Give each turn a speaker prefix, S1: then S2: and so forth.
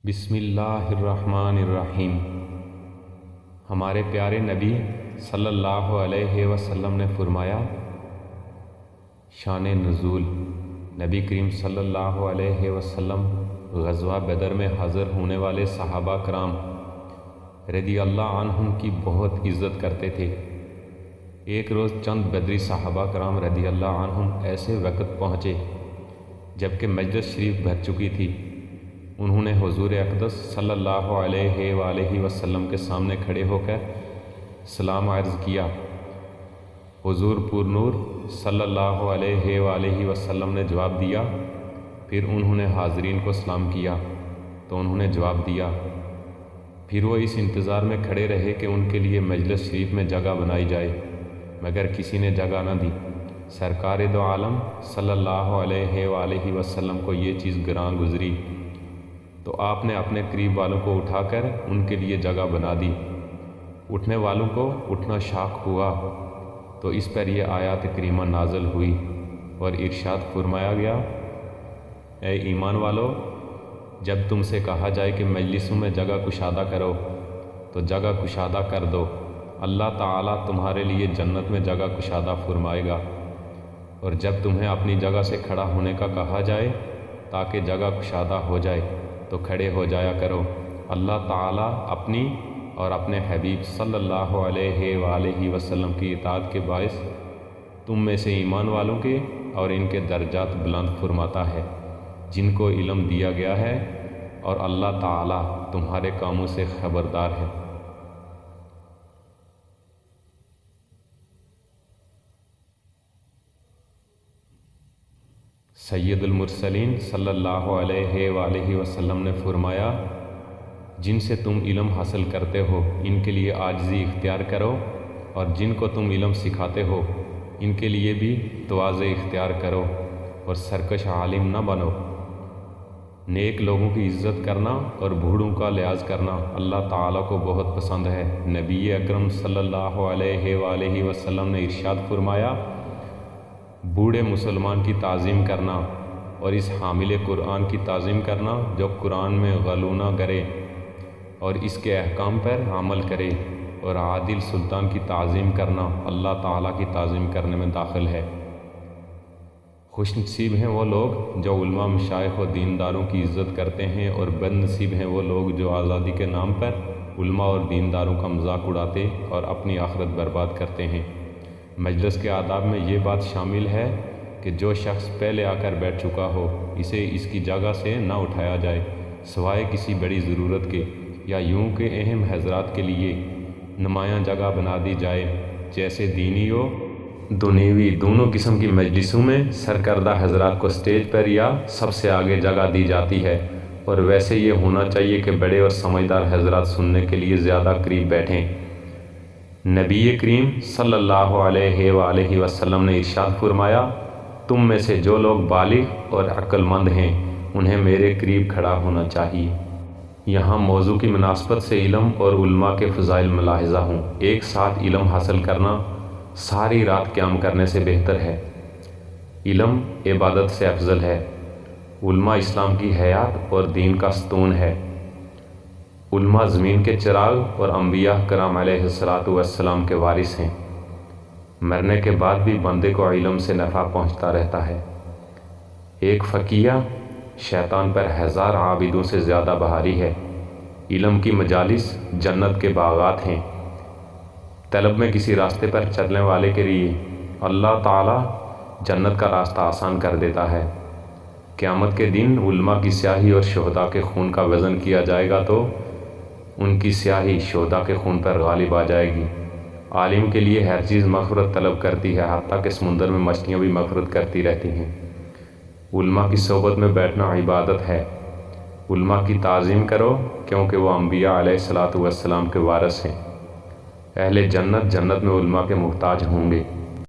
S1: بسم اللہ الرحمن الرحیم۔ ہمارے پیارے نبی صلی اللہ علیہ وسلم نے فرمایا، شان نزول نبی کریم صلی اللہ علیہ وسلم غزوہ بدر میں حاضر ہونے والے صحابہ کرام رضی اللہ عنہم کی بہت عزت کرتے تھے۔ ایک روز چند بدری صحابہ کرام رضی اللہ عنہم ایسے وقت پہنچے جبکہ مجلس شریف بھر چکی تھی۔ انہوں نے حضور اقدس صلی اللہ علیہ وآلہ وسلم کے سامنے کھڑے ہو کر سلام عرض کیا۔ حضور پر نور صلی اللہ علیہ وآلہ وسلم نے جواب دیا۔ پھر انہوں نے حاضرین کو سلام کیا تو انہوں نے جواب دیا۔ پھر وہ اس انتظار میں کھڑے رہے کہ ان کے لیے مجلس شریف میں جگہ بنائی جائے، مگر کسی نے جگہ نہ دی۔ سرکار دو عالم صلی اللہ علیہ وآلہ وسلم کو یہ چیز گراں گزری تو آپ نے اپنے قریب والوں کو اٹھا کر ان کے لیے جگہ بنا دی۔ اٹھنے والوں کو اٹھنا شاق ہوا تو اس پر یہ آیات کریمہ نازل ہوئی اور ارشاد فرمایا گیا، اے ایمان والو، جب تم سے کہا جائے کہ مجلسوں میں جگہ کشادہ کرو تو جگہ کشادہ کر دو، اللہ تعالیٰ تمہارے لیے جنت میں جگہ کشادہ فرمائے گا۔ اور جب تمہیں اپنی جگہ سے کھڑا ہونے کا کہا جائے تاکہ جگہ کشادہ ہو جائے تو کھڑے ہو جایا کرو، اللہ تعالیٰ اپنی اور اپنے حبیب صلی اللہ علیہ وآلہ وسلم کی اطاعت کے باعث تم میں سے ایمان والوں کے اور ان کے درجات بلند فرماتا ہے جن کو علم دیا گیا ہے، اور اللہ تعالیٰ تمہارے کاموں سے خبردار ہے۔ سید المرسلین صلی اللہ علیہ وآلہ وسلم نے فرمایا، جن سے تم علم حاصل کرتے ہو ان کے لیے عاجزی اختیار کرو، اور جن کو تم علم سکھاتے ہو ان کے لیے بھی تواضع اختیار کرو، اور سرکش عالم نہ بنو۔ نیک لوگوں کی عزت کرنا اور بوڑھوں کا لحاظ کرنا اللہ تعالیٰ کو بہت پسند ہے۔ نبی اکرم صلی اللہ علیہ وآلہ وسلم نے ارشاد فرمایا، بوڑھے مسلمان کی تعظیم کرنا اور اس حامل قرآن کی تعظیم کرنا جو قرآن میں غلو نہ کرے اور اس کے احکام پر عمل کرے، اور عادل سلطان کی تعظیم کرنا اللہ تعالیٰ کی تعظیم کرنے میں داخل ہے۔ خوش نصیب ہیں وہ لوگ جو علماء، مشائخ و دینداروں کی عزت کرتے ہیں، اور بد نصیب ہیں وہ لوگ جو آزادی کے نام پر علماء اور دینداروں کا مذاق اڑاتے اور اپنی آخرت برباد کرتے ہیں۔ مجلس کے آداب میں یہ بات شامل ہے کہ جو شخص پہلے آ کر بیٹھ چکا ہو اسے اس کی جگہ سے نہ اٹھایا جائے سوائے کسی بڑی ضرورت کے، یا یوں کہ اہم حضرات کے لیے نمایاں جگہ بنا دی جائے، جیسے دینی و دنیوی دونوں قسم کی مجلسوں میں سرکردہ حضرات کو سٹیج پر یا سب سے آگے جگہ دی جاتی ہے، اور ویسے یہ ہونا چاہیے کہ بڑے اور سمجھدار حضرات سننے کے لیے زیادہ قریب بیٹھیں۔ نبی کریم صلی اللہ علیہ وآلہ وسلم نے ارشاد فرمایا، تم میں سے جو لوگ بالغ اور عقل مند ہیں انہیں میرے قریب کھڑا ہونا چاہیے۔ یہاں موضوع کی مناسبت سے علم اور علماء کے فضائل ملاحظہ ہوں۔ ایک ساتھ علم حاصل کرنا ساری رات قیام کرنے سے بہتر ہے۔ علم عبادت سے افضل ہے۔ علماء اسلام کی حیات اور دین کا ستون ہے۔ علماء زمین کے چراغ اور انبیاء کرام علیہ السلام کے وارث ہیں۔ مرنے کے بعد بھی بندے کو علم سے نفع پہنچتا رہتا ہے۔ ایک فقیہ شیطان پر 1000 عابدوں سے زیادہ بھاری ہے۔ علم کی مجالس جنت کے باغات ہیں۔ طلب میں کسی راستے پر چلنے والے کے لیے اللہ تعالیٰ جنت کا راستہ آسان کر دیتا ہے۔ قیامت کے دن علماء کی سیاہی اور شہداء کے خون کا وزن کیا جائے گا تو ان کی سیاہی شہداء کے خون پر غالب آ جائے گی۔ عالم کے لیے ہر چیز مغفرت طلب کرتی ہے، حتیٰ کہ سمندر میں مچھلیاں بھی مغفرت کرتی رہتی ہیں۔ علماء کی صحبت میں بیٹھنا عبادت ہے۔ علماء کی تعظیم کرو کیونکہ وہ انبیاء علیہ السلام کے وارث ہیں۔ اہل جنت جنت میں علماء کے محتاج ہوں گے۔